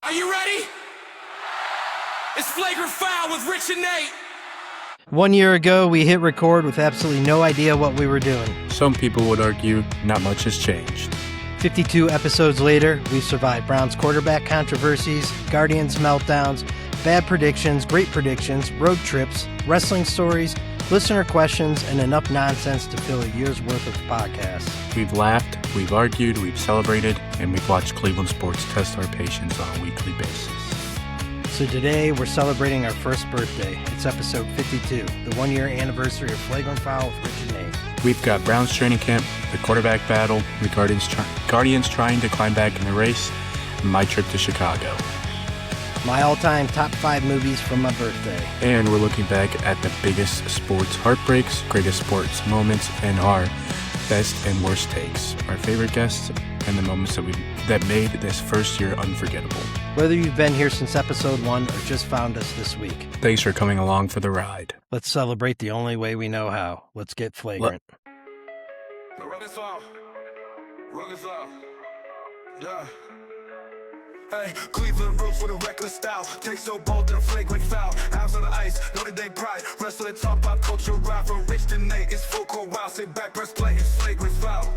Are you ready? It's Flagrant Foul with Rich and Nate. 1 year ago, we hit record with absolutely no idea what we were doing. Some people would argue not much has changed. 52 episodes later, we've survived Browns quarterback controversies, Guardians meltdowns, bad predictions, great predictions, road trips, wrestling stories, listener questions, and enough nonsense to fill a year's worth of podcasts. We've laughed, we've argued, we've celebrated, and we've watched Cleveland sports test our patience on a weekly basis. So today, we're celebrating our first birthday. It's episode 52, the 1 year anniversary of Flagrant Foul with Rich and Nate. We've got Browns training camp, the quarterback battle, the Guardians trying to climb back in the race, and my trip to Chicago. My all-time top 5 movies from my birthday. And we're looking back at the biggest sports heartbreaks, greatest sports moments, and our best and worst takes, our favorite guests, and the moments that made this first year unforgettable. Whether you've been here since episode 1 or just found us this week, Thanks for coming along for the ride. let's celebrate the only way we know how. Let's get flagrant. Run this off. Run this off. Yeah. Hey, Cleveland roots with a reckless style. Take so bold, they're flagrant foul. Abs on the ice, Notre Dame pride. Wrestling talk pop culture ride from Rich to Nate. It's full court wild, sit back, press play. It's flagrant foul.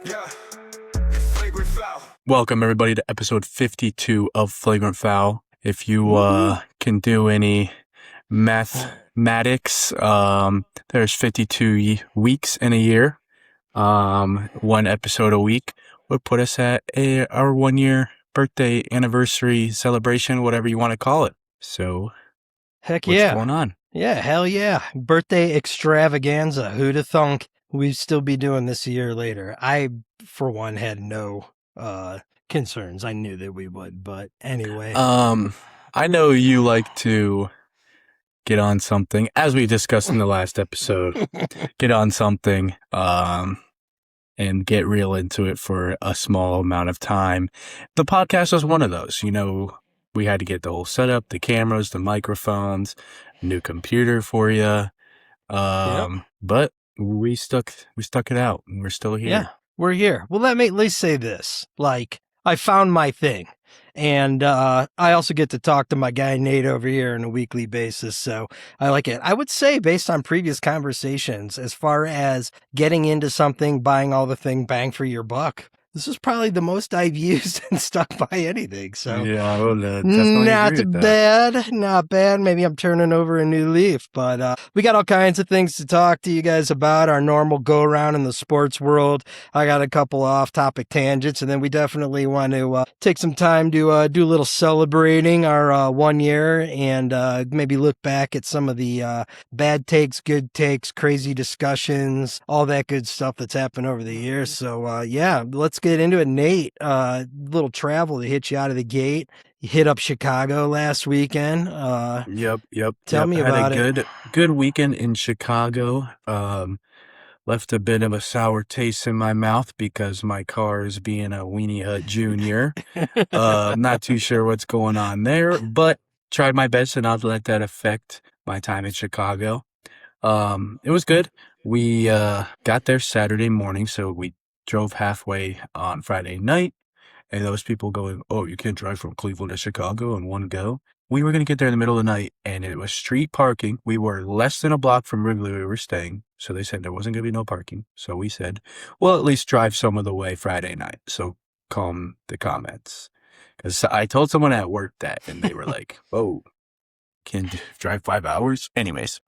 Yeah, it's flagrant foul. Welcome, everybody, to episode 52 of Flagrant Foul. If you can do any mathematics, there's 52 weeks in a year. One episode a week would put us at our 1 year birthday anniversary celebration, whatever you want to call it. So, Heck what's yeah. going on? Yeah, hell yeah. Birthday extravaganza. Who'd have thunk we'd still be doing this a year later? I, for one, had no concerns. I knew that we would, but anyway. I know you like to get on something, as we discussed in the last episode, get on something and get real into it for a small amount of time. The podcast was one of those. You know, we had to get the whole setup, the cameras, the microphones, new computer for you. But we stuck it out, and we're still here. Yeah, we're here. Well, let me at least say this. Like, I found my thing. And I also get to talk to my guy Nate over here on a weekly basis, so I like it. I would say, based on previous conversations, as far as getting into something, buying all the thing, bang for your buck, this is probably the most I've used and stuck by anything. So yeah, I would definitely not agree with bad, not bad. Maybe I'm turning over a new leaf, but we got all kinds of things to talk to you guys about. Our normal go around in the sports world. I got a couple off-topic tangents, and then we definitely want to take some time to do a little celebrating our 1 year and maybe look back at some of the bad takes, good takes, crazy discussions, all that good stuff that's happened over the years. So yeah, let's get into it. Nate, little travel to hit you out of the gate. You hit up Chicago last weekend. Yep. Tell me about it. Had a good weekend in Chicago. Left a bit of a sour taste in my mouth because my car is being a Weenie Hut Junior. Not too sure what's going on there, but tried my best and not let that affect my time in Chicago. It was good. We got there Saturday morning, so we drove halfway on Friday night, and those people going, "Oh, you can't drive from Cleveland to Chicago in one go." We were going to get there in the middle of the night, and it was street parking. We were less than a block from Wrigley we were staying, so they said there wasn't going to be no parking. So we said, well, at least drive some of the way Friday night. So calm the comments. Because I told someone at work that, and they were like, "Oh, can drive 5 hours?" Anyways,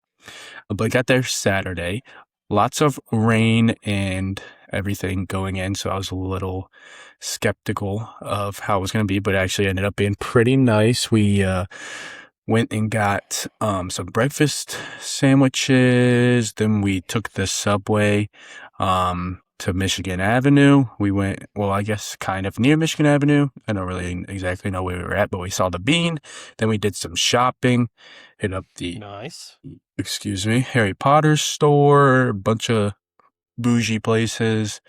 but I got there Saturday. Lots of rain and everything going in, so I was a little skeptical of how it was going to be, but it actually ended up being pretty nice. We went and got some breakfast sandwiches. Then we took the subway to Michigan Avenue. We went, well, I guess kind of near Michigan Avenue. I don't really exactly know where we were at, but we saw the Bean. Then we did some shopping, hit up the Harry Potter store, a bunch of bougie places.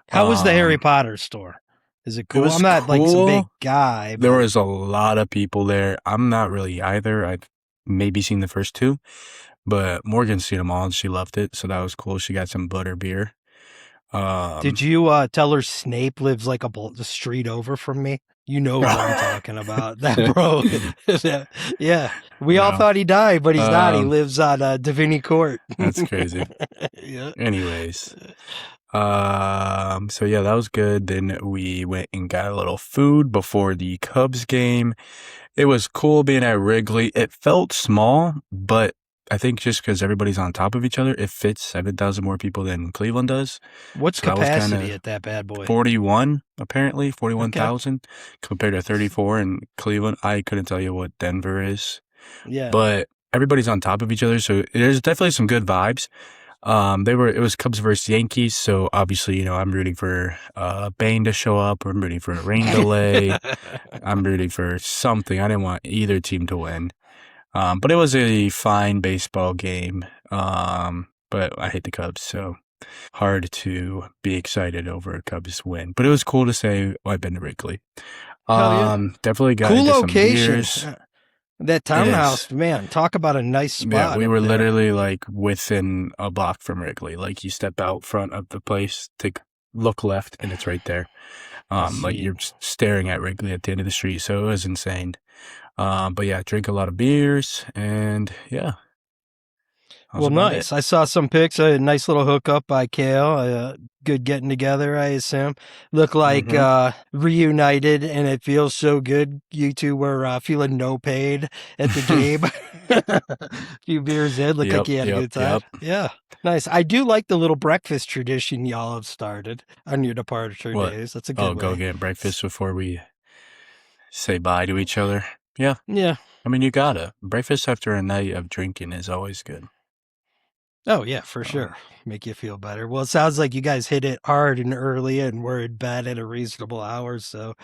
How was the Harry Potter store? Is it cool? I'm not like some big guy. But... There was a lot of people there. I'm not really either. I've maybe seen the first two, but Morgan's seen them all and she loved it. So that was cool. She got some butter beer. Did you tell her Snape lives like the street over from me? You know who I'm talking about. That bro. Yeah. We all No. thought he died, but he's not. He Um, lives on Davini Court. That's crazy. Yeah. Anyways, so yeah, that was good. Then we went and got a little food before the Cubs game. It was cool being at Wrigley. It felt small, but I think just because everybody's on top of each other, it fits 7,000 more people than Cleveland does. What's So that was capacity kinda at that bad boy? 41, apparently, Okay. 41,000 compared to 34 in Cleveland. I couldn't tell you what Denver is, Yeah. but everybody's on top of each other, so there's definitely some good vibes. It was Cubs versus Yankees, so obviously, I'm rooting for Bane to show up, or I'm rooting for a rain delay. I'm rooting for something. I didn't want either team to win. But it was a fine baseball game. But I hate the Cubs, so hard to be excited over a Cubs win. But it was cool to say, I've been to Wrigley. Hell yeah. Definitely got Cool into some location. beers. That townhouse, man, talk about a nice spot. Yeah, we up were there. literally like within a block from Wrigley. Like you step out front of the place, look left, and it's right there. Like Sweet. you're staring at Wrigley at the end of the street. So it was insane. But yeah, drink a lot of beers, and yeah. That was Well, about nice. it. I saw some pics. A nice little hookup by Kale. Good getting together, I assume. Look like reunited, and it feels so good. You two were feeling no pain at the game. A few beers in, looked like you had a good time. Yeah, nice. I do like the little breakfast tradition y'all have started on your departure days. That's a good way. Go get breakfast before we say bye to each other. Yeah. Yeah. I mean, you gotta. Breakfast after a night of drinking is always good. Oh, yeah, for sure. Make you feel better. Well, it sounds like you guys hit it hard and early and were in bed at a reasonable hour. So,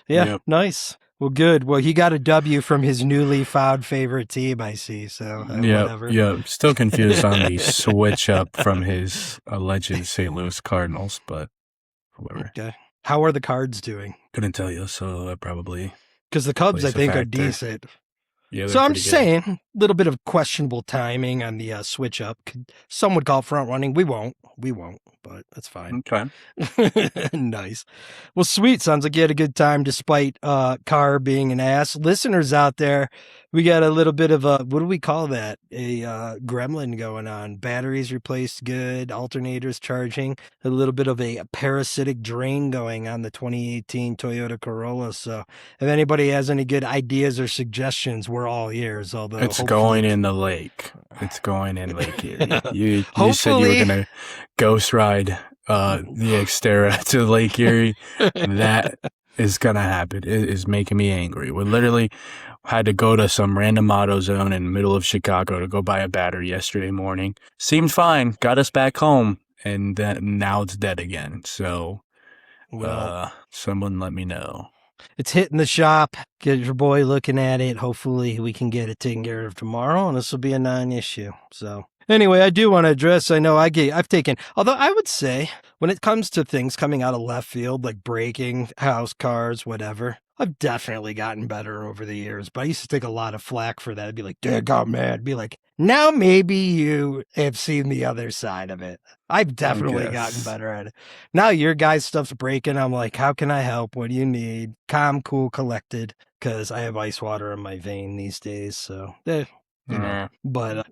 yeah, nice. Well, good. Well, he got a W from his newly found favorite team, I see. So, whatever. Yeah. Still confused on the switch up from his alleged St. Louis Cardinals, but whatever. Okay. How are the Cards doing? Couldn't tell you, so that probably. Because the Cubs, I think, are decent. Yeah, so I'm just saying, a little bit of questionable timing on the switch up. Some would call it front running. We won't, but that's fine. Okay. Nice. Well, sweet. Sounds like you had a good time despite Carr being an ass. Listeners out there, we got a little bit of a, what do we call that? A gremlin going on. Batteries replaced good, alternators charging, a little bit of a parasitic drain going on the 2018 Toyota Corolla. So if anybody has any good ideas or suggestions, we're all ears. Although it's going in the lake. It's going in Lake Erie. You said you were going to ghost ride the Xterra to Lake Erie. That is going to happen. It is making me angry. We literally had to go to some random auto zone in the middle of Chicago to go buy a battery yesterday morning. Seemed fine. Got us back home. And then now it's dead again. So someone let me know. It's hitting the shop. Get your boy looking at it. Hopefully we can get it taken care of tomorrow, and this will be a non-issue. So anyway, I do want to address, I know I've taken, although I would say when it comes to things coming out of left field, like braking, house cars, whatever, I've definitely gotten better over the years, but I used to take a lot of flack for that. I'd be like, "Daggone man." I'd be like, now maybe you have seen the other side of it. I've definitely gotten better at it. Now your guys' stuff's breaking. I'm like, how can I help? What do you need? Calm, cool, collected, because I have ice water in my vein these days. So, But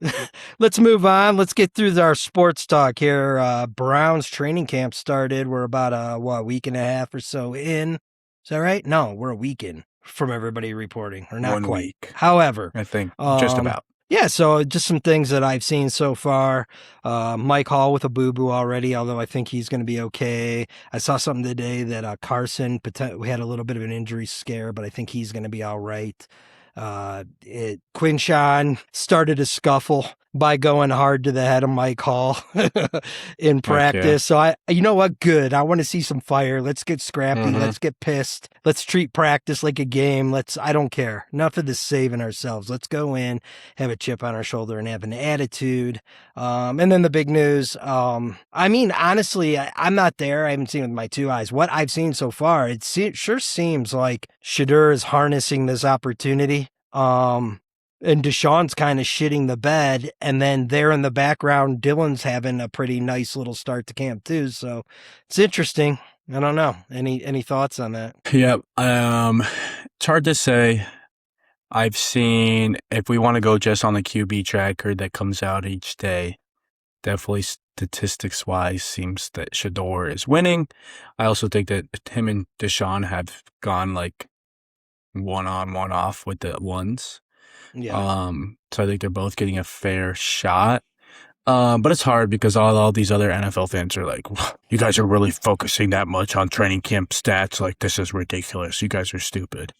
let's move on. Let's get through our sports talk here. Browns training camp started. We're about a week and a half or so in. Is that right? No, we're a week in from everybody reporting, or not 1 quite. week. However, I think just about. Yeah, so just some things that I've seen so far. Mike Hall with a boo-boo already, although I think he's going to be okay. I saw something today that Carson, we had a little bit of an injury scare, but I think he's going to be all right. Quinshawn started a scuffle by going hard to the head of Mike Hall in practice. So you know what? Good. I want to see some fire. Let's get scrappy. Let's get pissed. Let's treat practice like a game. I don't care. Enough of this saving ourselves. Let's go in, have a chip on our shoulder and have an attitude. And then the big news. I mean, honestly, I'm not there. I haven't seen it with my two eyes. What I've seen so far, it sure seems like Shedeur is harnessing this opportunity. And Deshaun's kind of shitting the bed, and then there in the background, Dylan's having a pretty nice little start to camp too. So it's interesting. I don't know. Any thoughts on that? Yep. It's hard to say. I've seen, if we want to go just on the QB tracker that comes out each day, definitely statistics wise seems that Shador is winning. I also think that him and Deshaun have gone like one on, one off with the ones. Yeah. So I think they're both getting a fair shot. But it's hard because all these other NFL fans are like, you guys are really focusing that much on training camp stats. Like, this is ridiculous. You guys are stupid.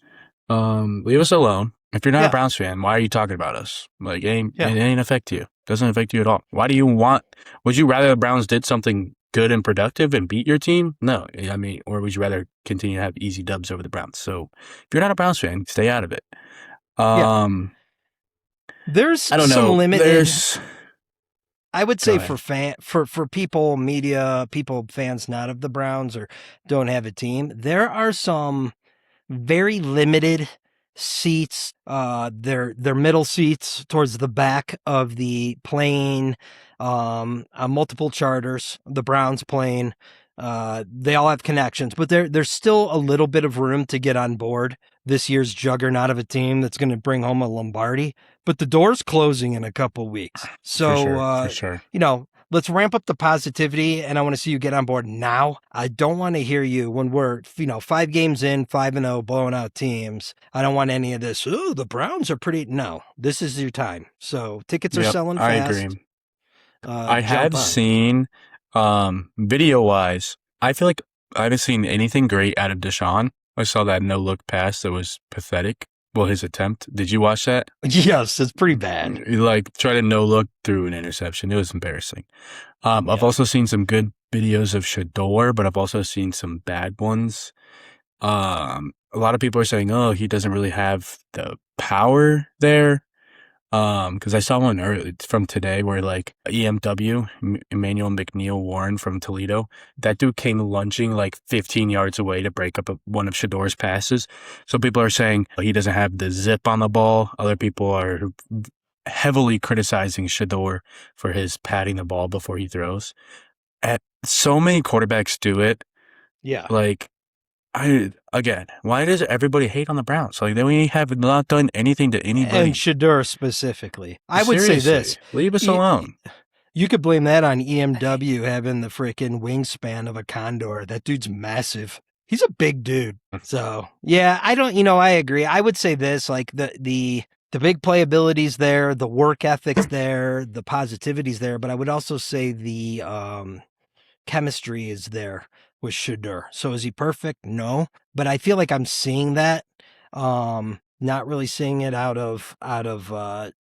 Leave us alone. If you're not a Yeah. Browns fan, why are you talking about us? Like, Yeah. it ain't affect you. Doesn't affect you at all. Why do you would you rather the Browns did something good and productive and beat your team? No. I mean, or would you rather continue to have easy dubs over the Browns? So if you're not a Browns fan, stay out of it. Yeah. There's I don't some know. limited. I would Go say ahead. for people, media, people, fans not of the Browns or don't have a team, there are some very limited seats. They're middle seats towards the back of the plane. Multiple charters, the Browns plane. They all have connections, but there's still a little bit of room to get on board this year's juggernaut of a team that's going to bring home a Lombardi. But the door's closing in a couple weeks, so For sure. let's ramp up the positivity, and I want to see you get on board now. I don't want to hear you when we're 5 games in, 5-0, blowing out teams. I don't want any of this. Oh, the Browns are pretty. No, this is your time. So tickets are Yep, selling I fast. agree. I Jump have on. seen, video wise, I feel like I haven't seen anything great out of Deshaun. I saw that no look pass that was pathetic. Well, his attempt. Did you watch that? Yes, it's pretty bad. He tried to no look through an interception. It was embarrassing. I've Yeah. also seen some good videos of Shador, but I've also seen some bad ones. A lot of people are saying, oh, he doesn't really have the power there. Because I saw one early from today where like EMW, Emmanuel McNeil Warren from Toledo, that dude came lunging like 15 yards away to break up one of Shador's passes. So people are saying he doesn't have the zip on the ball. Other people are heavily criticizing Shador for his patting the ball before he throws. So many quarterbacks do it. Yeah. Like, why does everybody hate on the Browns? Like, we have not done anything to anybody. And Shador specifically. I would say this. Leave us alone. You could blame that on EMW having the freaking wingspan of a condor. That dude's massive. He's a big dude. So, yeah, I agree. I would say this, like the big playability's there, the work ethic's there, the positivity's there, but I would also say the chemistry is there with Shador. So is he perfect? No, but I feel like I'm seeing that. Not really seeing it out of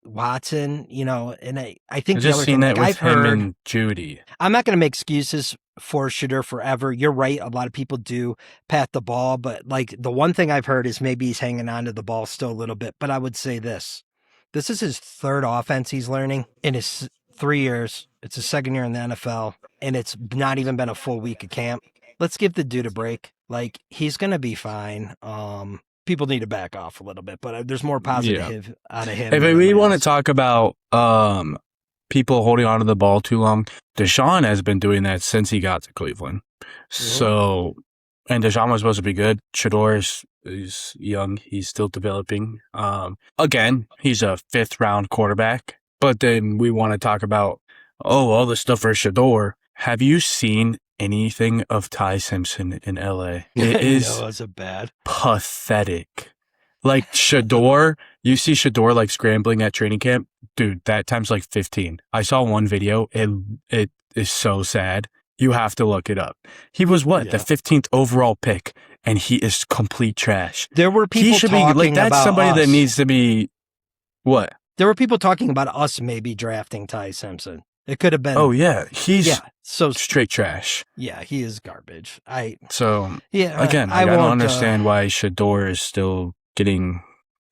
Watson, and I think I've the just other seen thing, that like with I've him heard, and Judy. I'm not going to make excuses for Shador forever. You're right. A lot of people do pat the ball, but like the one thing I've heard is maybe he's hanging on to the ball still a little bit. But I would say this is his third offense he's learning in his 3 years. It's his second year in the NFL, and it's not even been a full week of camp. Let's give the dude a break. Like, he's going to be fine. People need to back off a little bit, but there's more positive out of him. If we want to talk about people holding on to the ball too long, Deshaun has been doing that since he got to Cleveland. So, and Deshaun was supposed to be good. Shador is young. He's still developing. Again, he's a 5th round quarterback. But then we want to talk about, all the stuff for Shador. Have you seen anything of Ty Simpson in LA? It is no, it's a bad. Pathetic. Like Shador, you see Shador like scrambling at training camp. Dude, that time's like 15. I saw one video. It is so sad. You have to look it up. He was the 15th overall pick, and he is complete trash. There were people talking that's about somebody us. that needs to be what? There were people talking about us maybe drafting Ty Simpson. It could have been. Oh yeah, he's so straight trash. Yeah, he is garbage. Again, I don't understand why Shador is still getting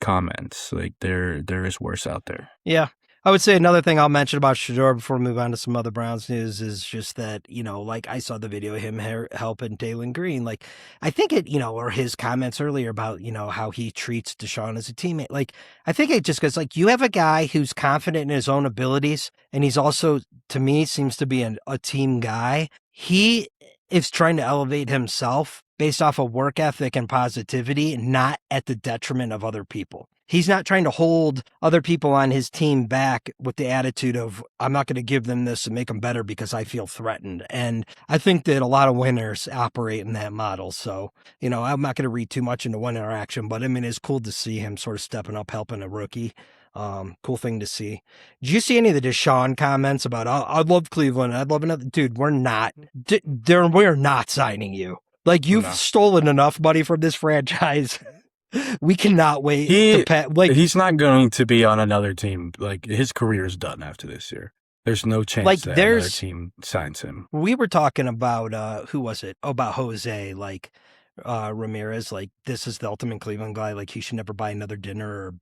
comments. Like there is worse out there. Yeah. I would say another thing I'll mention about Shador before we move on to some other Browns news is just that, like I saw the video of him helping Dalen Green. Like, I think it, or his comments earlier about, how he treats Deshaun as a teammate. Like, I think it just goes like, you have a guy who's confident in his own abilities, and he's also, to me, seems to be a team guy. He is trying to elevate himself based off of work ethic and positivity, not at the detriment of other people. He's not trying to hold other people on his team back with the attitude of, I'm not going to give them this and make them better because I feel threatened. And I think that a lot of winners operate in that model. So, I'm not going to read too much into one interaction, but I mean, it's cool to see him sort of stepping up, helping a rookie. Cool thing to see. Did you see any of the Deshaun comments about, I'd love Cleveland, I'd love another? Dude, we're not signing you. Like, you've stolen enough money from this franchise. We cannot wait to pet. Like, he's not going to be on another team. Like, his career is done after this year. There's no chance that another team signs him. We were talking about who was it? About Jose, like Ramirez. Like, this is the ultimate Cleveland guy. Like, he should never buy another dinner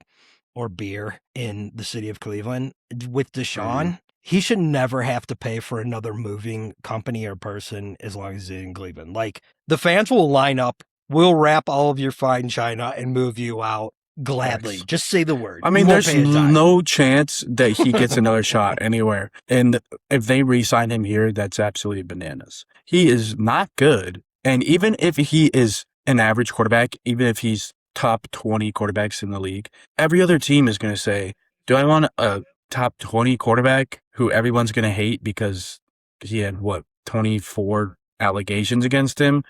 or beer in the city of Cleveland. With Deshaun, he should never have to pay for another moving company or person as long as he's in Cleveland. Like, the fans will line up. We'll wrap all of your fine china and move you out gladly. Just say the word. I mean, there's no chance that he gets another shot anywhere. And if they re-sign him here, that's absolutely bananas. He is not good. And even if he is an average quarterback, even if he's top 20 quarterbacks in the league, every other team is going to say, do I want a top 20 quarterback who everyone's going to hate because he had, 24 allegations against him?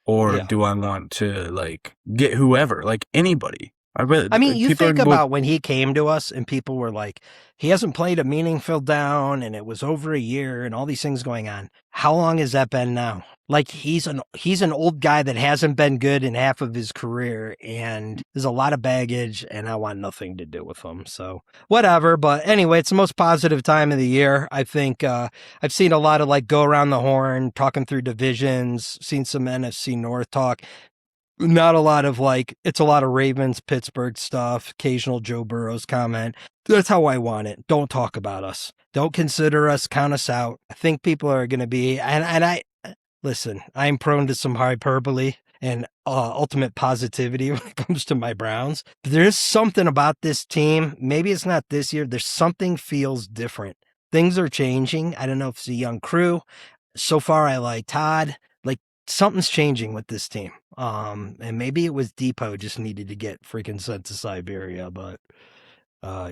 Or do I want to, like, get whoever, like anybody? I mean, you think about when he came to us and people were like, he hasn't played a meaningful down and it was over a year and all these things going on. How long has that been now? Like, he's an old guy that hasn't been good in half of his career, and there's a lot of baggage, and I want nothing to do with him. So whatever. But anyway, it's the most positive time of the year. I think I've seen a lot of like go around the horn, talking through divisions, seen some NFC North talk. Not a lot of like, it's a lot of Ravens, Pittsburgh stuff, occasional Joe Burrow's comment. That's how I want it. Don't talk about us. Don't consider us, count us out. I think people are going to be, and I, listen, I'm prone to some hyperbole and ultimate positivity when it comes to my Browns. There's something about this team. Maybe it's not this year. There's something feels different. Things are changing. I don't know if it's a young crew. So far, I like Todd. Like, something's changing with this team. And maybe it was Depot just needed to get freaking sent to Siberia, but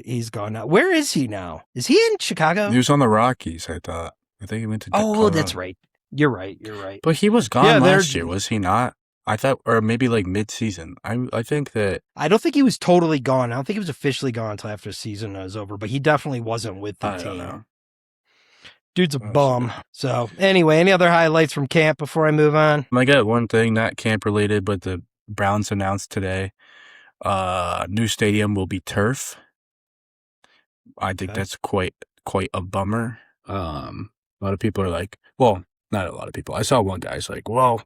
he's gone now. Where is he now? Is he in Chicago? He was on the Rockies, I thought. I think he went to Colorado. Oh, that's right. You're right. But he was gone last year, was he not? I thought, or maybe like mid-season. I think that... I don't think he was totally gone. I don't think he was officially gone until after the season was over, but he definitely wasn't with the team. Don't know. Dude's a bum. So anyway, any other highlights from camp before I move on? I got one thing, not camp related, but the Browns announced today, new stadium will be turf. I think that's quite a bummer. A lot of people are like, well, not a lot of people. I saw one guy's like, well,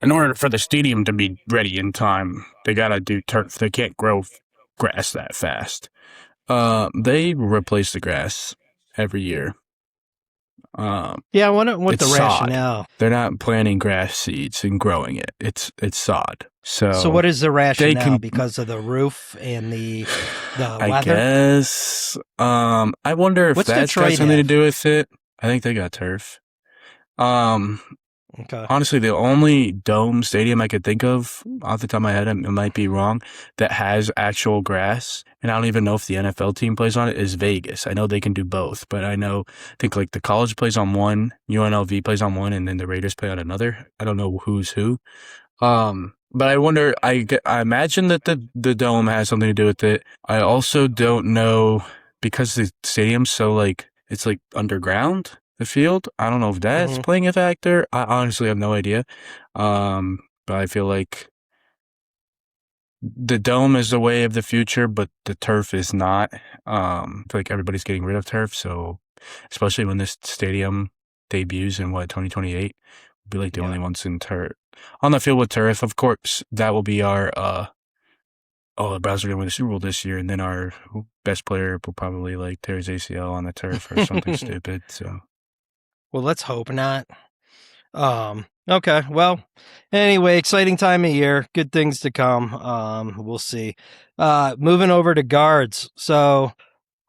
in order for the stadium to be ready in time, they got to do turf. They can't grow grass that fast. They replace the grass every year. I wonder what the rationale. They're not planting grass seeds and growing it. It's sod. So what is the rationale? Because of the roof and the weather? I guess. I wonder if that's got something to do with it. I think they got turf. Okay. Honestly, the only dome stadium I could think of off the top of my head, it might be wrong, that has actual grass, and I don't even know if the NFL team plays on it, is Vegas. I know they can do both, but I think like the college plays on one, UNLV plays on one, and then the Raiders play on another. I don't know who's who. But I wonder, I imagine that the dome has something to do with it. I also don't know, because the stadium's so like, it's like underground. The field, I don't know if that's playing a factor. I honestly have no idea. But I feel like the dome is the way of the future, but the turf is not. I feel like everybody's getting rid of turf, so especially when this stadium debuts in 2028, we'll be like the only ones in turf on the field with turf. Of course, that will be our the Browns are going to win the Super Bowl this year, and then our best player will probably like tear his ACL on the turf or something stupid. So. Well, let's hope not. Okay. Well, anyway, exciting time of year. Good things to come. We'll see. Moving over to guards. So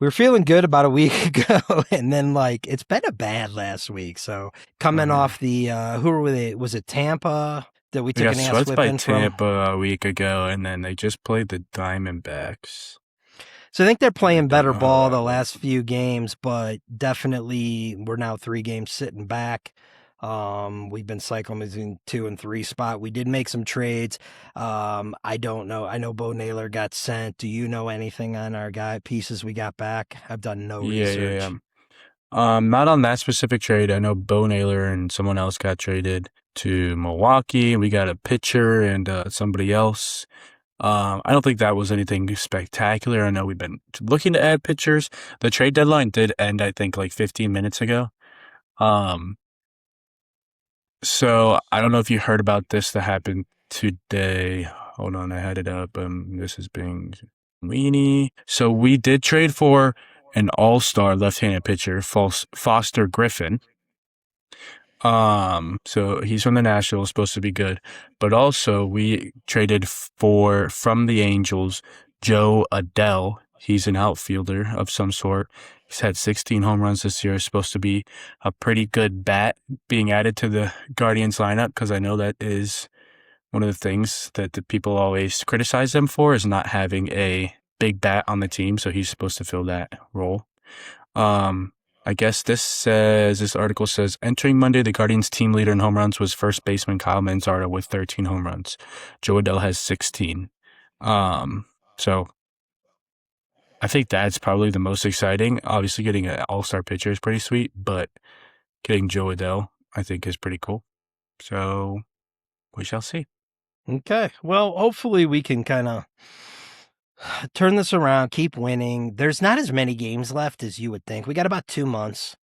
we were feeling good about a week ago, and then like it's been a bad last week. So coming off the who were they? Was it Tampa that we We took got an ass swept by whipping from? Tampa a week ago, and then they just played the Diamondbacks. So I think they're playing don't better know how ball that the was. last few games, but definitely we're now 3 games sitting back. We've been cycling between 2 and 3 spot. We did make some trades. I don't know. I know Bo Naylor got sent. Do you know anything on our guy pieces we got back? I've done no research. Not on that specific trade. I know Bo Naylor and someone else got traded to Milwaukee. We got a pitcher and somebody else. I don't think that was anything spectacular. I know we've been looking to add pitchers. The trade deadline did end, I think, like 15 minutes ago. So I don't know if you heard about this that happened today. Hold on, I had it up. This is being weenie. So we did trade for an all-star left-handed pitcher, Foster Griffin. So he's from the Nationals, supposed to be good. But also we traded from the Angels, Joe Adell. He's an outfielder of some sort. He's had 16 home runs this year. Supposed to be a pretty good bat being added to the Guardians lineup, because I know that is one of the things that the people always criticize them for, is not having a big bat on the team. So he's supposed to fill that role. I guess this article says, entering Monday, the Guardians team leader in home runs was first baseman Kyle Manzardo with 13 home runs. Joe Adell has 16. So I think that's probably the most exciting. Obviously, getting an all-star pitcher is pretty sweet, but getting Joe Adell, I think, is pretty cool. So we shall see. Okay. Well, hopefully we can kind of turn this around, keep winning. There's not as many games left as you would think. We got about 2 months.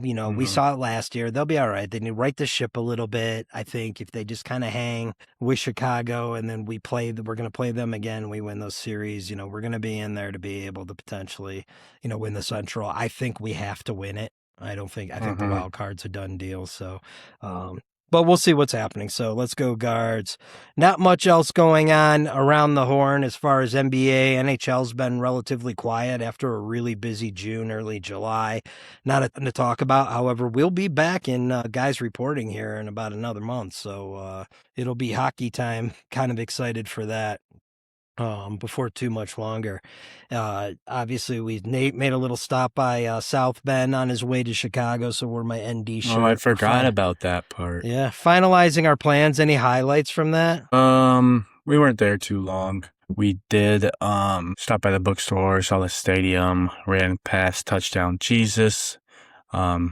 You know, we saw it last year. They'll be all right. They need to right the ship a little bit. I think if they just kind of hang with Chicago and then we're going to play them again, we win those series, you know, we're going to be in there to be able to potentially, you know, win the Central. I think we have to win it. I think the wild card's a done deal. So, but we'll see what's happening. So let's go Guards. Not much else going on around the horn as far as NBA. NHL's been relatively quiet after a really busy June, early July. Not a ton to talk about. However, we'll be back in guys reporting here in about another month. So it'll be hockey time. Kind of excited for that. Before too much longer. Obviously, Nate made a little stop by South Bend on his way to Chicago, so we're my ND shirt. Oh, I forgot about that part. Yeah, finalizing our plans. Any highlights from that? We weren't there too long. We did stop by the bookstore, saw the stadium, ran past Touchdown Jesus. But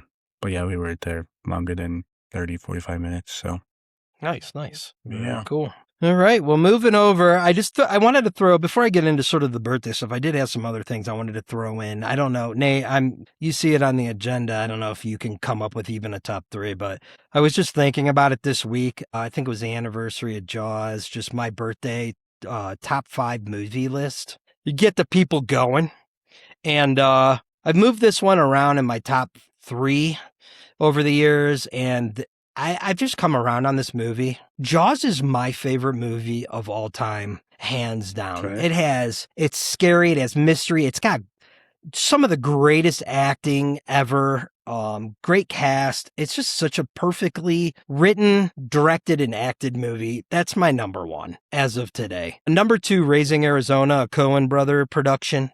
yeah, we were there longer than 30, 45 minutes. So Nice. Yeah. Cool. All right. Well, moving over, I wanted to throw, before I get into sort of the birthday stuff, I did have some other things I wanted to throw in. I don't know, Nate, you see it on the agenda. I don't know if you can come up with even a top 3, but I was just thinking about it this week. I think it was the anniversary of Jaws, just my birthday, top 5 movie list. You get the people going. And I've moved this one around in my top 3 over the years, and I've just come around on this movie. Jaws is my favorite movie of all time, hands down. Okay. It's scary, it has mystery, it's got some of the greatest acting ever. Great cast. It's just such a perfectly written, directed, and acted movie. That's my number 1 as of today. Number 2, Raising Arizona, a Coen brother production.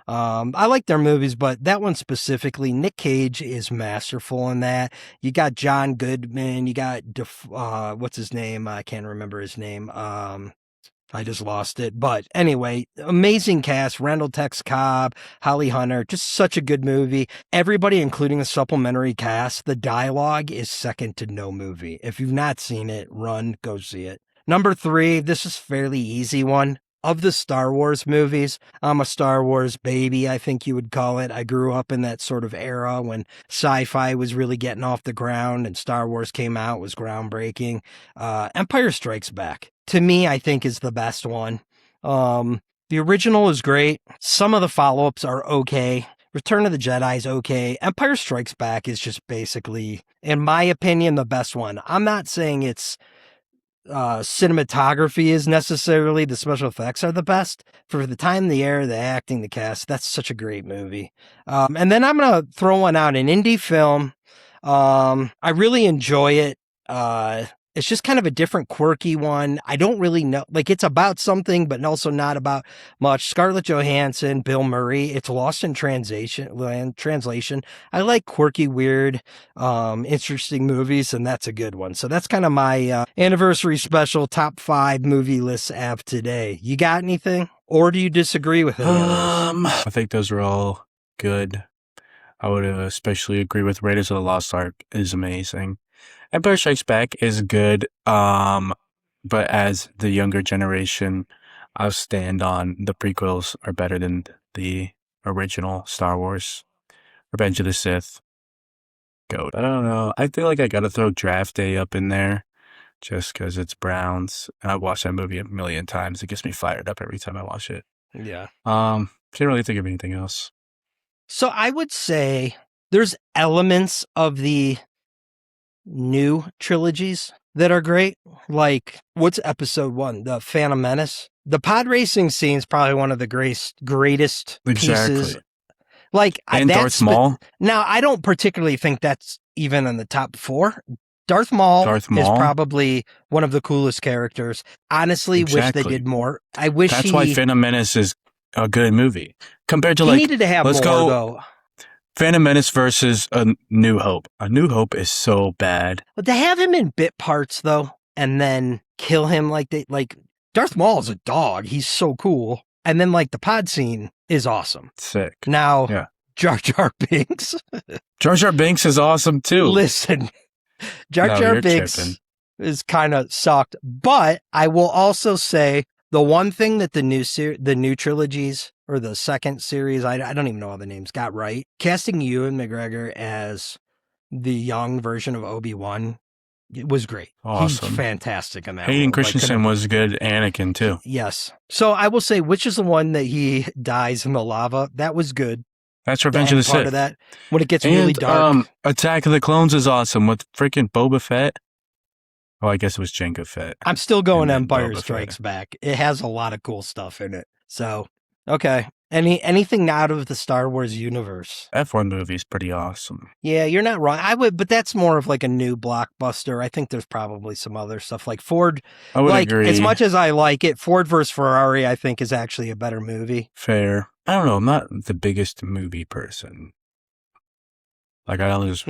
I like their movies, but that one specifically, Nick Cage is masterful in that. You got John Goodman, you got, what's his name? I can't remember his name. I just lost it. But anyway, amazing cast. Randall Tex Cobb, Holly Hunter, just such a good movie. Everybody, including the supplementary cast, the dialogue is second to no movie. If you've not seen it, go see it. Number 3, this is a fairly easy one. Of the Star Wars movies, I'm a Star Wars baby, I think you would call it. I grew up in that sort of era when sci-fi was really getting off the ground and Star Wars came out, was groundbreaking. Empire Strikes Back, to me, I think is the best one. The original is great. Some of the follow-ups are okay. Return of the Jedi is okay. Empire Strikes Back is just basically, in my opinion, the best one. I'm not saying it's cinematography is necessarily. The special effects are the best. For the time, the air, the acting, the cast, that's such a great movie. And then I'm going to throw one out, an indie film. I really enjoy it. It's just kind of a different, quirky one. I don't really know. Like, it's about something, but also not about much. Scarlett Johansson, Bill Murray. It's Lost in Translation. I like quirky, weird, interesting movies, and that's a good one. So that's kind of my anniversary special top 5 movie list app today. You got anything? Or do you disagree with any of those? I think those are all good. I would especially agree with Raiders of the Lost Ark is amazing. Empire Strikes Back is good, but as the younger generation, I'll stand on the prequels are better than the original Star Wars. Revenge of the Sith. Goat. I don't know. I feel like I gotta throw Draft Day up in there just because it's Browns. And I've watched that movie a million times. It gets me fired up every time I watch it. Yeah. Can't really think of anything else. So I would say there's elements of the new trilogies that are great. Like, what's episode 1? The Phantom Menace. The pod racing scene is probably one of the greatest pieces. Like, and Darth Maul. Now, I don't particularly think that's even in the top 4. Darth Maul is probably one of the coolest characters. Honestly, wish they did more. I wish that's why Phantom Menace is a good movie compared to like. Needed to have let's more, go. Though. Phantom Menace versus A New Hope. A New Hope is so bad. But to have him in bit parts though, and then kill him like Darth Maul is a dog. He's so cool. And then like the pod scene is awesome. Sick. Now, yeah. Jar Jar Binks. Jar Jar Binks is awesome too. Listen, Jar Jar Binks is kind of sucked. But I will also say the one thing that the new trilogies or the second series, I don't even know all the names, got right. Casting Ewan McGregor as the young version of Obi-Wan, it was great. Awesome. He's fantastic in that. Hayden Christensen was good. Anakin too. Yes. So I will say, which is the one that he dies in the lava? That was good. That's Revenge of the Sith. Part of that when it gets really dark. Attack of the Clones is awesome with freaking Boba Fett. Oh, I guess it was Jango Fett. I'm still going Empire Strikes Back. It has a lot of cool stuff in it. So, okay. Anything out of the Star Wars universe? F1 movie is pretty awesome. Yeah, you're not wrong. But that's more of like a new blockbuster. I think there's probably some other stuff like Ford. I would agree. As much as I like it, Ford versus Ferrari, I think is actually a better movie. Fair. I don't know. I'm not the biggest movie person. Like I don't just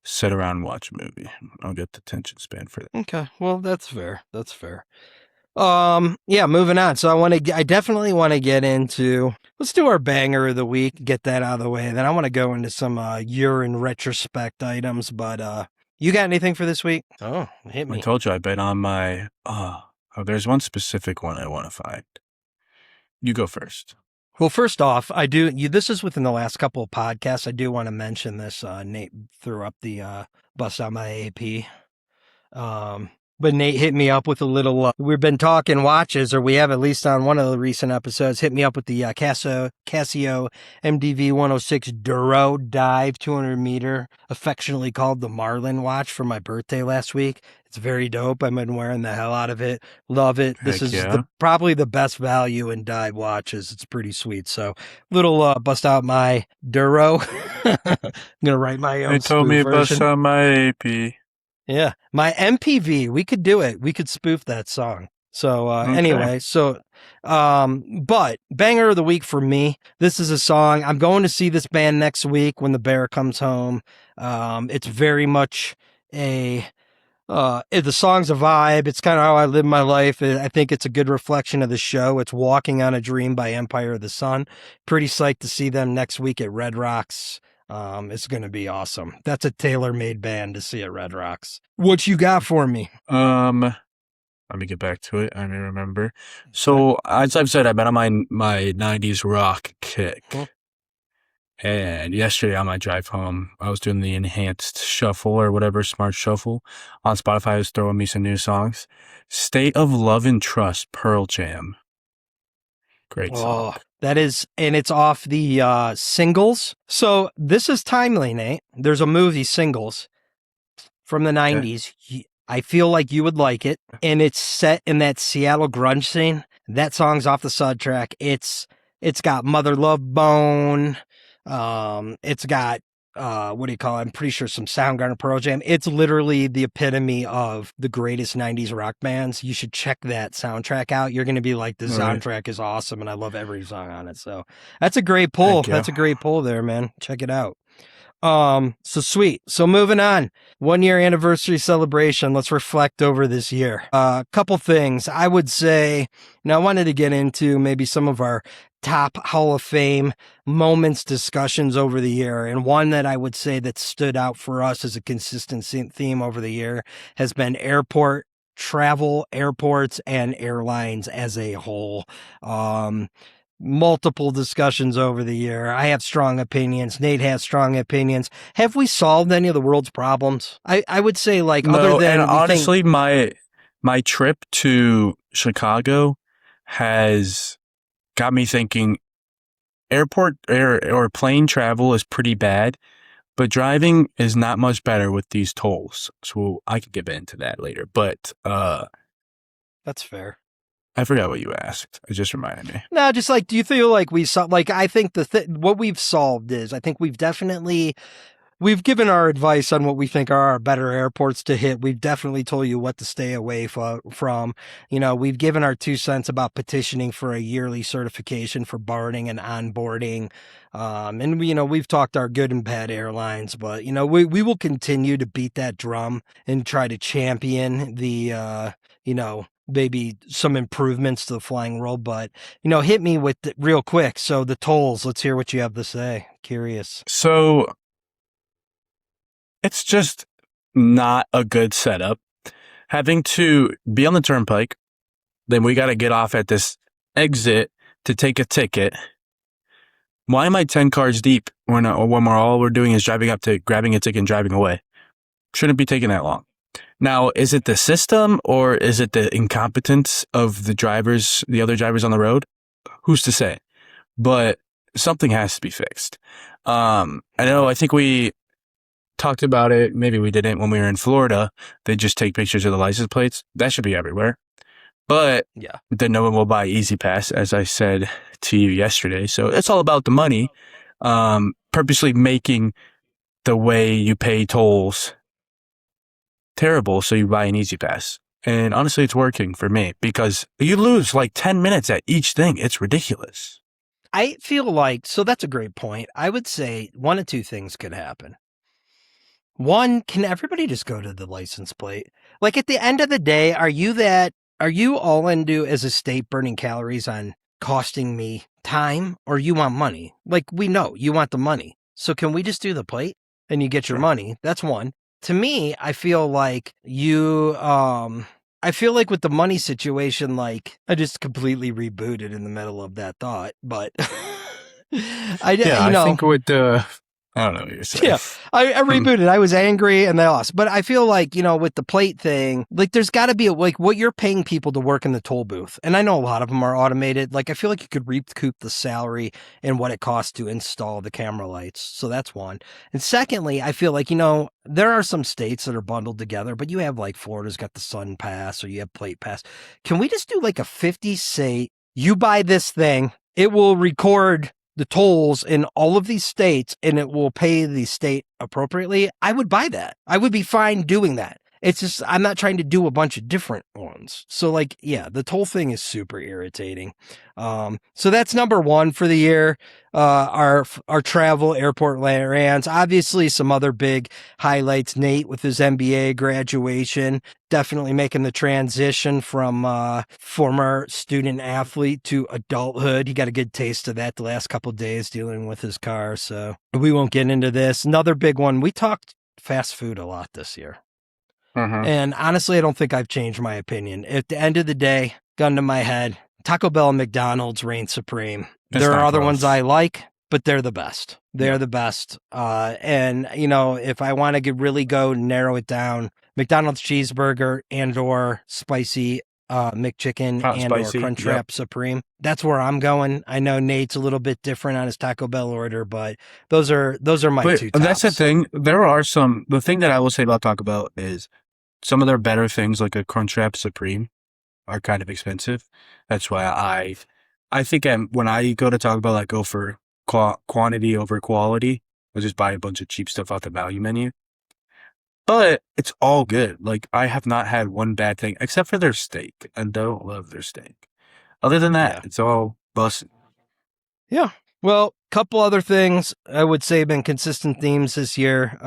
sit around and watch a movie. I don't get the attention span for that. Okay. Well, that's fair. That's fair. Yeah, moving on. So I definitely want to get into, let's do our banger of the week, get that out of the way. Then I want to go into some year in retrospect items, but you got anything for this week? Oh, hit me. I told you I bet on my, there's one specific one I want to find. You go first. Well, first off, this is within the last couple of podcasts. I do want to mention this. Nate threw up the bust out my AP. But Nate hit me up with a little, we've been talking watches, or we have at least on one of the recent episodes, hit me up with the Casio MDV 106 Duro Dive 200 meter, affectionately called the Marlin watch, for my birthday last week. It's very dope. I've been wearing the hell out of it. Love it. This is probably the best value in dive watches. It's pretty sweet. So little bust out my Duro. I'm going to write my own. They told me to bust out my AP. Yeah, my MPV, we could do it. We could spoof that song. So anyway, but banger of the week for me, this is a song. I'm going to see this band next week when the bear comes home. It's very much the song's a vibe. It's kind of how I live my life. I think it's a good reflection of the show. It's Walking on a Dream by Empire of the Sun. Pretty psyched to see them next week at Red Rocks. It's going to be awesome. That's a tailor-made band to see at Red Rocks. What you got for me? Let me get back to it. I may remember. So, as I've said, I've been on my 90s rock kick. Cool. And yesterday on my drive home, I was doing the enhanced shuffle or whatever, smart shuffle. On Spotify, I was throwing me some new songs. State of Love and Trust, Pearl Jam. Great song. That is, and it's off the Singles. So this is timely, Nate. There's a movie, Singles, from the 90s. I feel like you would like it, and it's set in that Seattle grunge scene. That song's off the soundtrack. It's got Mother Love Bone. It's got what do you call it? I'm pretty sure some Soundgarden, Pearl Jam. It's literally the epitome of the greatest 90s rock bands. You should check that soundtrack out. You're going to be like, the soundtrack is awesome, and I love every song on it. So that's a great pull. That's a great pull there, man. Check it out. So sweet. So moving on, 1 year anniversary celebration. Let's reflect over this year. Couple things I would say. Now, I wanted to get into maybe some of our top Hall of Fame moments, discussions over the year. And one that I would say that stood out for us as a consistent theme over the year has been airport travel, airports, and airlines as a whole. Multiple discussions over the year. I have strong opinions. Nate has strong opinions. Have we solved any of the world's problems? I would say, like, no, other than, and honestly, my trip to Chicago has got me thinking airport or plane travel is pretty bad, but driving is not much better with these tolls. So I could get into that later, but that's fair. I forgot what you asked. It just reminded me. No, just like, do you feel like we saw, like, I think what we've solved is, I think we've given our advice on what we think are our better airports to hit. We've definitely told you what to stay away from. You know, we've given our 2 cents about petitioning for a yearly certification for boarding and onboarding. And, you know, we've talked our good and bad airlines, but, you know, we will continue to beat that drum and try to champion the, you know, maybe some improvements to the flying world. But, you know, hit me with it real quick. So the tolls, let's hear what you have to say. Curious. So it's just not a good setup. Having to be on the turnpike, then we got to get off at this exit to take a ticket. Why am I 10 cars deep when all we're doing is driving up to grabbing a ticket and driving away? Shouldn't be taking that long. Now, is it the system or is it the incompetence of the other drivers on the road? Who's to say? But something has to be fixed. I think we talked about it. Maybe we didn't when we were in Florida. They just take pictures of the license plates. That should be everywhere. But yeah, then no one will buy Easy Pass, as I said to you yesterday. So it's all about the money. Purposely making the way you pay tolls terrible so you buy an Easy Pass. And honestly, it's working for me because you lose like 10 minutes at each thing. It's ridiculous. I feel like, so that's a great point. I would say one of two things could happen. One, can everybody just go to the license plate? Like, at the end of the day, are you all into, as a state, burning calories on costing me time, or you want money? Like, we know you want the money. So can we just do the plate and you get your money? That's one. To me, I feel like with the money situation, like, I just completely rebooted in the middle of that thought, but I think with the, I don't know what you're saying. Yeah, I rebooted. I was angry and they lost. But I feel like, you know, with the plate thing, like, there's got to be like, what you're paying people to work in the toll booth. And I know a lot of them are automated. Like, I feel like you could recoup the salary and what it costs to install the camera lights. So that's one. And secondly, I feel like, you know, there are some states that are bundled together, but you have, like, Florida's got the Sun Pass or you have Plate Pass. Can we just do like a 50 say, you buy this thing, it will record the tolls in all of these states and it will pay the state appropriately? I would buy that. I would be fine doing that. It's just, I'm not trying to do a bunch of different ones. So, like, yeah, the toll thing is super irritating. So that's number one for the year. Our travel airport lands. Obviously, some other big highlights. Nate with his MBA graduation, definitely making the transition from former student athlete to adulthood. He got a good taste of that the last couple of days dealing with his car. So we won't get into this. Another big one. We talked fast food a lot this year. And honestly, I don't think I've changed my opinion. At the end of the day, gun to my head, Taco Bell and McDonald's reign supreme. There are other ones I like, but they're the best. They're the best. And, you know, if I want to really go narrow it down, McDonald's cheeseburger and or spicy McChicken and or Crunchwrap Supreme. That's where I'm going. I know Nate's a little bit different on his Taco Bell order, but those are my two tops. That's the thing. The thing that I will say about Taco Bell is some of their better things, like a Crunchwrap Supreme, are kind of expensive. That's why I think when I go to Taco Bell, I go for quantity over quality. I just buy a bunch of cheap stuff off the value menu. But it's all good. Like, I have not had one bad thing, except for their steak. I don't love their steak. Other than that, Yeah. it's all bussin'. Yeah. Well, couple other things I would say have been consistent themes this year.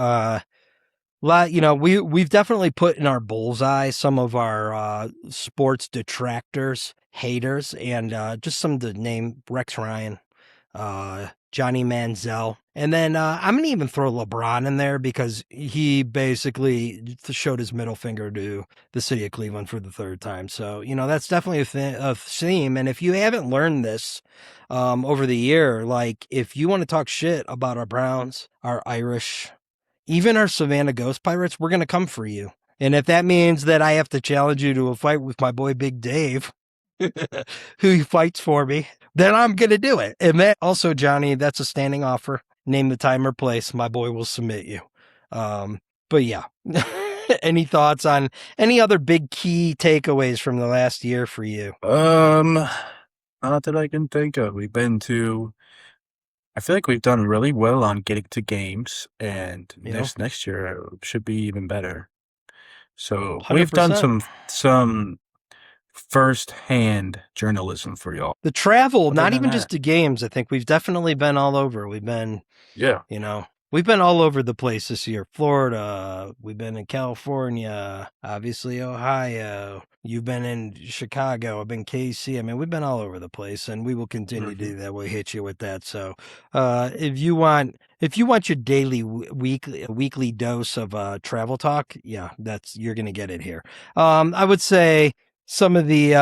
We've definitely put in our bullseye some of our sports detractors, haters, and just some to name: Rex Ryan, Johnny Manziel. And then I'm going to even throw LeBron in there because he basically showed his middle finger to the city of Cleveland for the third time. So, that's definitely a theme. And if you haven't learned this over the year, like if you want to talk shit about our Browns, our Irish, even our Savannah Ghost Pirates, we're going to come for you. And if that means that I have to challenge you to a fight with my boy Big Dave, who fights for me, then I'm going to do it. And that also, Johnny, that's a standing offer. Name the time or place. My boy will submit you. But yeah, any thoughts on any other big key takeaways from the last year for you? Not that I can think of. I feel like we've done really well on getting to games, and next year should be even better. So we've done 100%. some first-hand journalism for y'all. The travel, Other not than even that- just to games. I think we've definitely been all over. We've been, Yeah. we've been all over the place this year. Florida, we've been in California, obviously Ohio. You've been in Chicago. I've been KC. I mean, we've been all over the place, and we will continue to do that. We'll hit you with that. So, if you want your daily, weekly dose of travel talk, yeah, you're gonna get it here. I would say some of the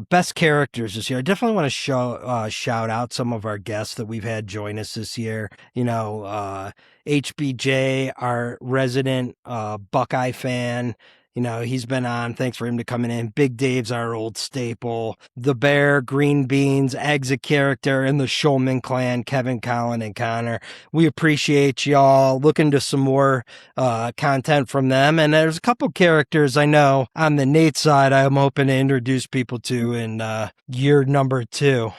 best characters this year. I definitely want to shout out some of our guests that we've had join us this year. HBJ, our resident Buckeye fan. He's been on. Thanks for him to coming in. Big Dave's our old staple. The Bear, Green Beans, Eggs a character, and the Schulman clan, Kevin, Colin, and Connor. We appreciate y'all. Looking to some more content from them. And there's a couple characters I know on the Nate side I'm hoping to introduce people to in year number 2.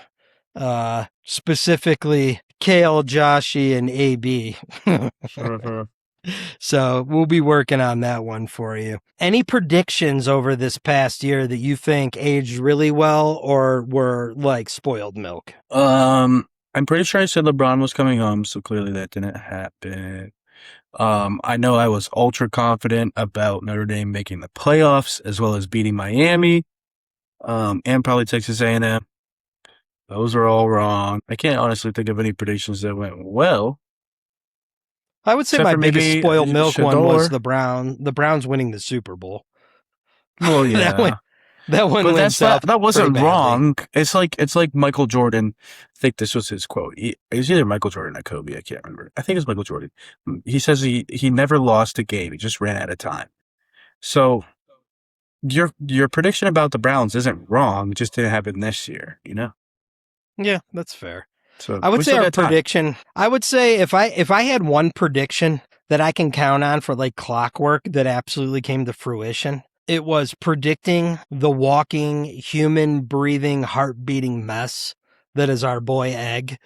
Specifically Kale, Joshy, and AB. So we'll be working on that one for you. Any predictions over this past year that you think aged really well or were like spoiled milk? I'm pretty sure I said LeBron was coming home, so clearly that didn't happen. I know I was ultra confident about Notre Dame making the playoffs as well as beating Miami, and probably Texas A&M. Those are all wrong. I can't honestly think of any predictions that went well. I would say Except my for biggest maybe spoiled milk one was Shador. the Browns winning the Super Bowl. Well, yeah. that one But went south. that wasn't pretty badly. wrong. It's like Michael Jordan. I think this was his quote. It was either Michael Jordan or Kobe. I can't remember. I think it's Michael Jordan. He says he never lost a game. He just ran out of time. So your prediction about the Browns isn't wrong. It just didn't happen this year. Yeah, that's fair. So I would we say still our got time. prediction. I would say if I had one prediction that I can count on for like clockwork that absolutely came to fruition, it was predicting the walking, human breathing, heart beating mess that is our boy Egg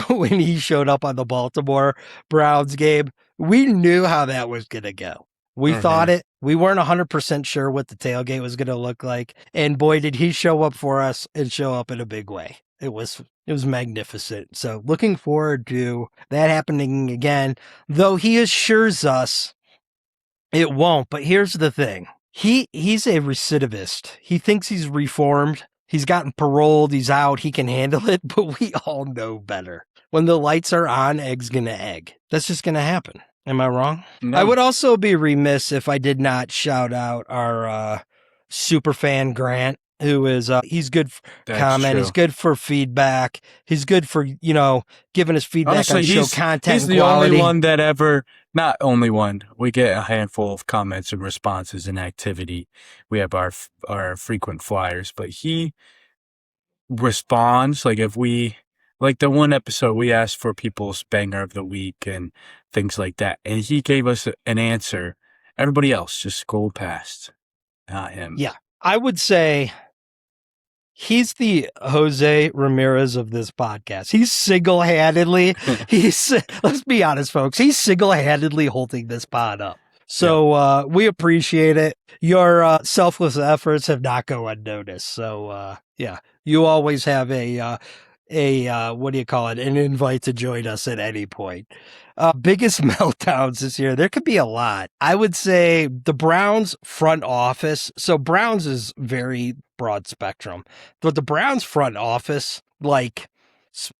when he showed up on the Baltimore Browns game. We knew how that was going to go. We thought it. We weren't 100% sure what the tailgate was going to look like. And boy, did he show up for us and show up in a big way. It was magnificent. So looking forward to that happening again, though he assures us it won't. But here's the thing. He's a recidivist. He thinks he's reformed. He's gotten paroled. He's out. He can handle it. But we all know better. When the lights are on, Egg's going to egg. That's just going to happen. Am I wrong? No. I would also be remiss if I did not shout out our super fan Grant, who is he's good for comment. True. He's good for feedback. He's good for giving us feedback Honestly, on show content. He's and the quality. only one that ever. Not only one. We get a handful of comments and responses and activity. We have our frequent flyers, but he responds. Like if we, like the one episode we asked for people's banger of the week and things like that, and he gave us an answer Everybody else just scroll past. Not him. Yeah. I would say he's the Jose Ramirez of this podcast. He's single-handedly, let's be honest, folks, he's single-handedly holding this pod up. So we appreciate it. Your selfless efforts have not gone unnoticed. So yeah, you always have a what do you call it? An invite to join us at any point. Biggest meltdowns this year. There could be a lot. I would say the Browns front office. So Browns is very broad spectrum, but the Browns front office, like,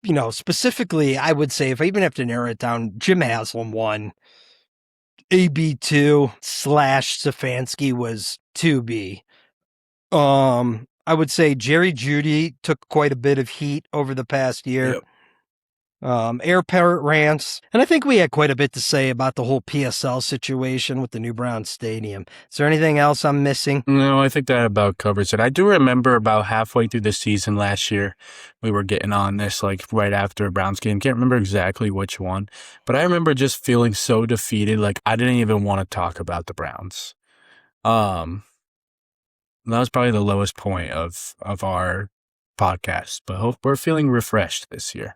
you know, specifically, I would say if I even have to narrow it down, Jim Haslam 1, AB 2 / Stefanski was 2B. I would say Jerry Jeudy took quite a bit of heat over the past year. Yep. Air Parrot rants. And I think we had quite a bit to say about the whole PSL situation with the new Brown Stadium. Is there anything else I'm missing? No, I think that about covers it. I do remember about halfway through the season last year, we were getting on this like right after a Browns game. Can't remember exactly which one, but I remember just feeling so defeated. Like I didn't even want to talk about the Browns. That was probably the lowest point of our podcast, but hope we're feeling refreshed this year.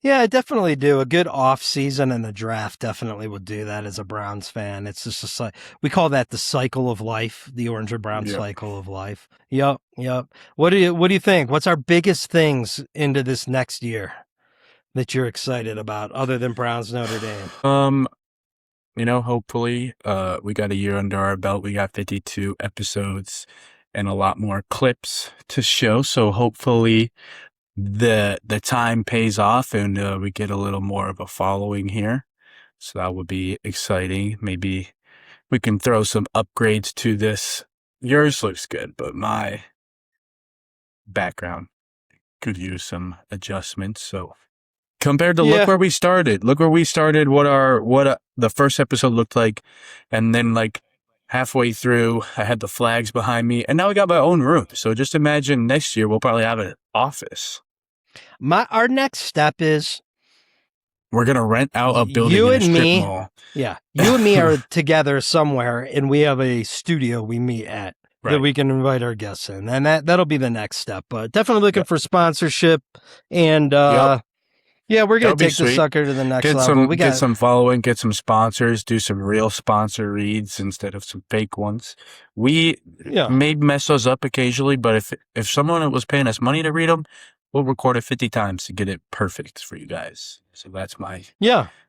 Yeah, I definitely do. A good off season and a draft definitely would do that as a Browns fan. It's just like we call that the cycle of life, the orange and brown cycle of life. Yep. What do you think? What's our biggest things into this next year that you're excited about, other than Browns Notre Dame? You know, hopefully, we got a year under our belt. We got 52 episodes and a lot more clips to show. So hopefully the time pays off and we get a little more of a following here. So that would be exciting. Maybe we can throw some upgrades to this. Yours looks good, but my background could use some adjustments. So compared to look where we started, what the first episode looked like. And then like halfway through, I had the flags behind me and now I got my own room. So just imagine next year, we'll probably have an office. Our next step is we're going to rent out a building in a strip mall. Yeah. You and me are together somewhere and we have a studio we meet at that we can invite our guests in. And that'll be the next step, but definitely looking for sponsorship and, yeah, we're going to take the sucker to the next level. Get some following, get some sponsors, do some real sponsor reads instead of some fake ones. We may mess those up occasionally, but if someone was paying us money to read them, we'll record it 50 times to get it perfect for you guys. So that's my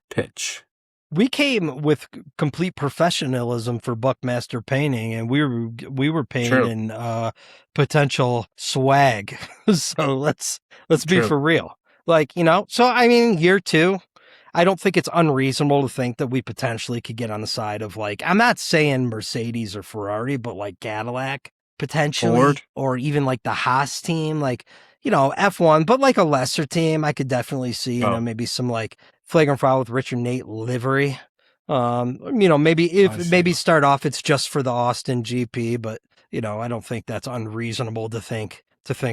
pitch. We came with complete professionalism for Buckmaster Painting, and we were painting potential swag. So let's be for real. Like, you know, so I mean, year 2, I don't think it's unreasonable to think that we potentially could get on the side of like, I'm not saying Mercedes or Ferrari, but like Cadillac potentially, Ford. Or even like the Haas team, like, you know, F1, but like a lesser team, I could definitely see, you know, maybe some like Flagrant Foul with Richard Nate livery. You know, maybe start off, it's just for the Austin GP, but you know, I don't think that's unreasonable to think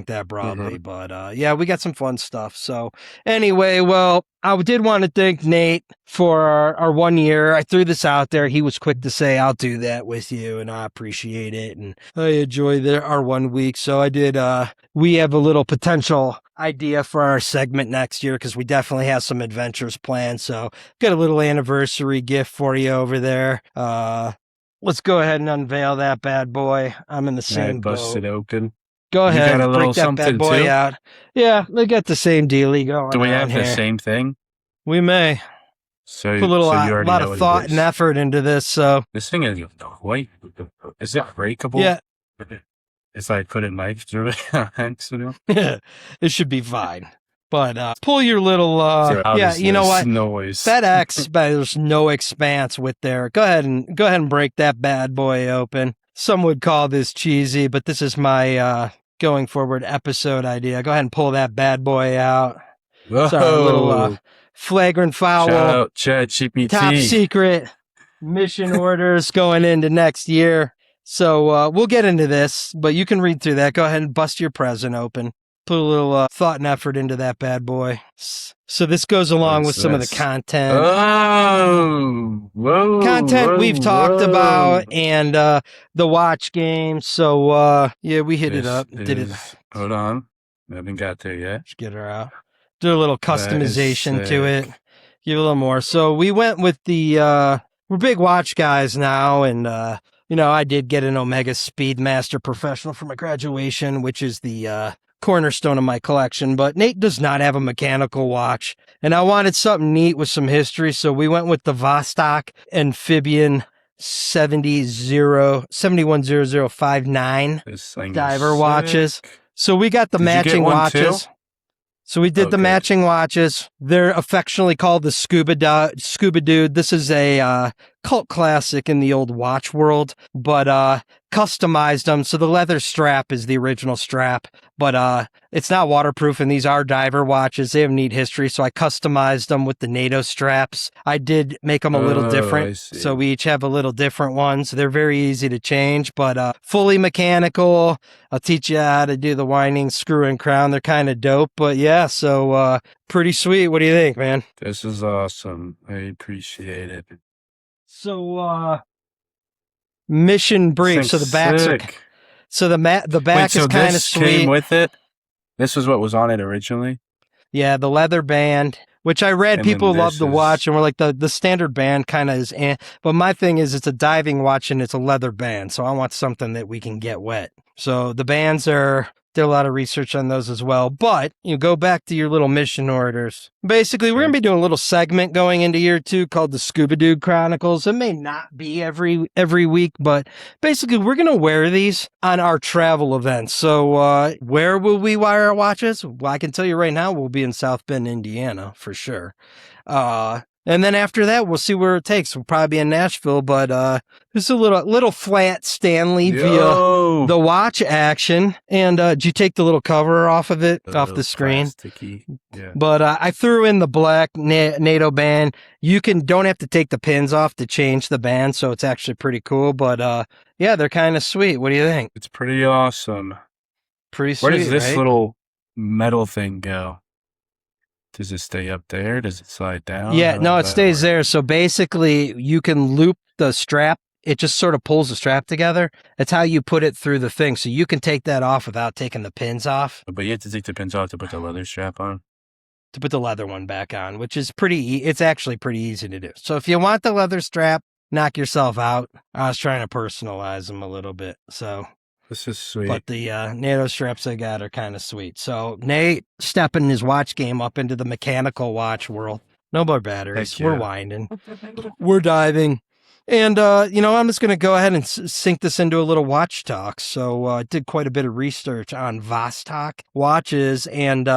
that broadly, but yeah, we got some fun stuff. So anyway, well, I did want to thank Nate for our 1 year. I threw this out there. He was quick to say, I'll do that with you, and I appreciate it, and I enjoy our 1 week. So I did, we have a little potential idea for our segment next year because we definitely have some adventures planned. So got a little anniversary gift for you over there. Let's go ahead and unveil that bad boy. I'm in the same boat. Bust it open. Go ahead, break that bad boy out. Yeah, they got the same dealie going on. Do we have the same thing? We may. So put a lot of thought and effort into this. So this thing is white. Is it breakable? Yeah. If I put a knife through it on accident? It should be fine. But pull your little you know what? Noise. FedEx, there's no expanse with there. Go ahead and break that bad boy open. Some would call this cheesy, but this is my going forward episode idea. Go ahead and pull that bad boy out. Whoa. Sorry, a little Flagrant Foul. Shout out ChatGPT. Top secret mission orders going into next year. So we'll get into this, but you can read through that. Go ahead and bust your present open. Put a little thought and effort into that bad boy. So this goes along with some of the content. Oh, whoa, We've talked about, and the watch game. So yeah, we hit it up. Did it? Hold on, I haven't got there yet. Let's get her out. Do a little customization to it. Give a little more. So we went with the. We're big watch guys now, and I did get an Omega Speedmaster Professional for my graduation, which is the cornerstone of my collection. But Nate does not have a mechanical watch, and I wanted something neat with some history, so we went with the Vostok Amphibian 710059 diver watches. So we got the matching watches. So we did the matching watches. They're affectionately called the Scuba Dude. This is a cult classic in the old watch world, but customized them. So the leather strap is the original strap, but it's not waterproof, and these are diver watches. They have neat history, so I customized them with the NATO straps. I did make them a little different, so we each have a little different ones. They're very easy to change, but fully mechanical. I'll teach you how to do the winding, screw, and crown. They're kind of dope, but yeah, so pretty sweet. What do you think, man? This is awesome. I appreciate it. So mission brief. So the backs are, so the back is kind of sweet. Came with it. This was what was on it originally. Yeah, the leather band, which I read people love the watch, and we're like the standard band kind of is. But my thing is, it's a diving watch and it's a leather band, so I want something that we can get wet. So the bands did a lot of research on those as well. But you go back to your little mission orders. Basically, we're going to be doing a little segment going into year 2 called the Scuba Dude Chronicles. It may not be every week, but basically we're going to wear these on our travel events. So where will we wear our watches? Well, I can tell you right now, we'll be in South Bend, Indiana, for sure. And then after that, we'll see where it takes. We'll probably be in Nashville, but just a little flat Stanley via the watch action. And did you take the little cover off of it, off the screen? Plasticky. Yeah. But I threw in the black NATO band. You don't have to take the pins off to change the band, so it's actually pretty cool. But yeah, they're kind of sweet. What do you think? It's pretty awesome. Pretty sweet. Where does this right? little metal thing go? Does it stay up there? Does it slide down? Yeah, no, it stays there. So basically, you can loop the strap. It just sort of pulls the strap together. It's how you put it through the thing. So you can take that off without taking the pins off. But you have to take the pins off to put the leather strap on? To put the leather one back on, which is it's actually pretty easy to do. So if you want the leather strap, knock yourself out. I was trying to personalize them a little bit, so... This is sweet. But the NATO straps I got are kind of sweet. So Nate stepping his watch game up into the mechanical watch world. No more batteries. We're winding. We're diving. And, I'm just going to go ahead and sink this into a little watch talk. So I did quite a bit of research on Vostok watches. And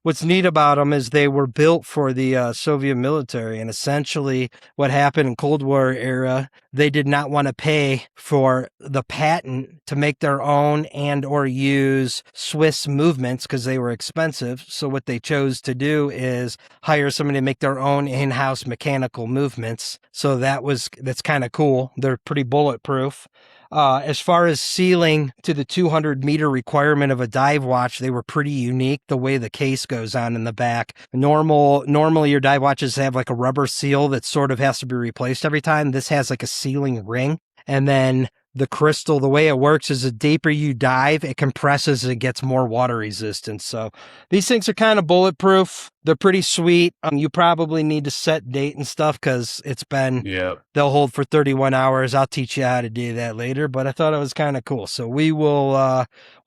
what's neat about them is they were built for the Soviet military. And essentially what happened in Cold War era, they did not want to pay for the patent to make their own and or use Swiss movements because they were expensive. So what they chose to do is hire somebody to make their own in-house mechanical movements. So that's kind of cool. They're pretty bulletproof. As far as sealing to the 200-meter requirement of a dive watch, they were pretty unique. The way the case goes on in the back. Normally your dive watches have like a rubber seal that sort of has to be replaced every time. This has like a sealing ring, and then the crystal, the way it works is the deeper you dive, it compresses and it gets more water resistance. So these things are kind of bulletproof. They're pretty sweet. You probably need to set date and stuff because they'll hold for 31 hours. I'll teach you how to do that later, but I thought it was kind of cool. So we'll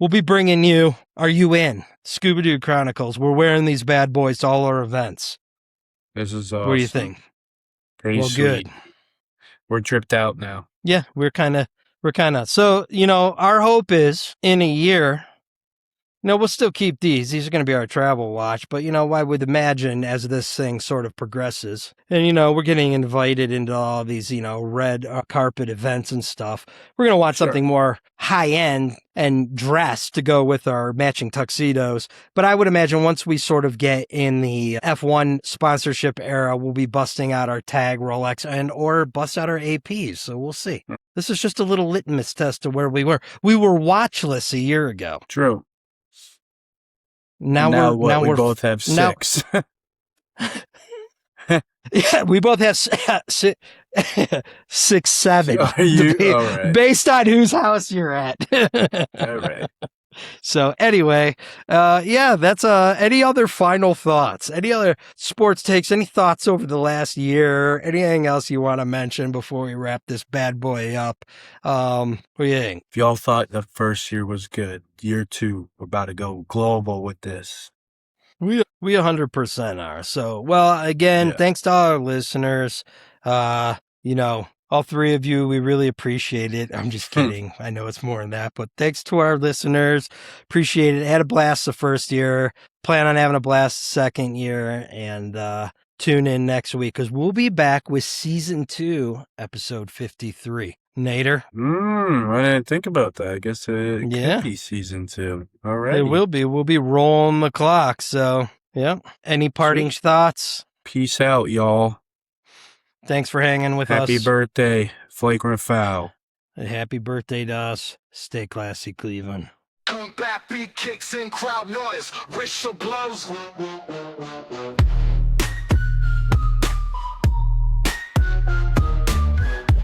be bringing you, are you in? Scuba Dude Chronicles. We're wearing these bad boys to all our events. This is awesome. What do you think? Pretty sweet. Good. We're tripped out now. Yeah, we're kind of. So, our hope is in a year, we'll still keep these. These are going to be our travel watch. But, I would imagine as this thing sort of progresses and, we're getting invited into all these, red carpet events and stuff. We're going to want something more high end and dressed to go with our matching tuxedos. But I would imagine once we sort of get in the F1 sponsorship era, we'll be busting out our tag Rolex or bust out our APs. So we'll see. This is just a little litmus test of where we were. We were watchless a year ago. True. Now what? We we're both have now 6. yeah, we both have 6, 7, Are you all right? based on whose house you're at. All right. So anyway, yeah, that's any other final thoughts? Any other sports takes? Any thoughts over the last year? Anything else you want to mention before we wrap this bad boy up? What do you think? If y'all thought the first year was good, year 2, we're about to go global with this. We 100% are. So, well, again, Yeah. thanks to all our listeners. You know, all 3 of you, we really appreciate it. I'm just kidding. I know it's more than that, but thanks to our listeners. Appreciate it. Had a blast the first year. Plan on having a blast the second year, and tune in next week because we'll be back with season 2, episode 53. Nader? I didn't think about that. I guess it Yeah. could be season 2. All right. It will be. We'll be rolling the clock. So, yeah. Any parting thoughts? Peace out, y'all. Thanks for hanging with us. Happy birthday, Flagrant Foul. Happy birthday to us. Stay classy, Cleveland. Combat beat kicks in crowd noise, racial blows.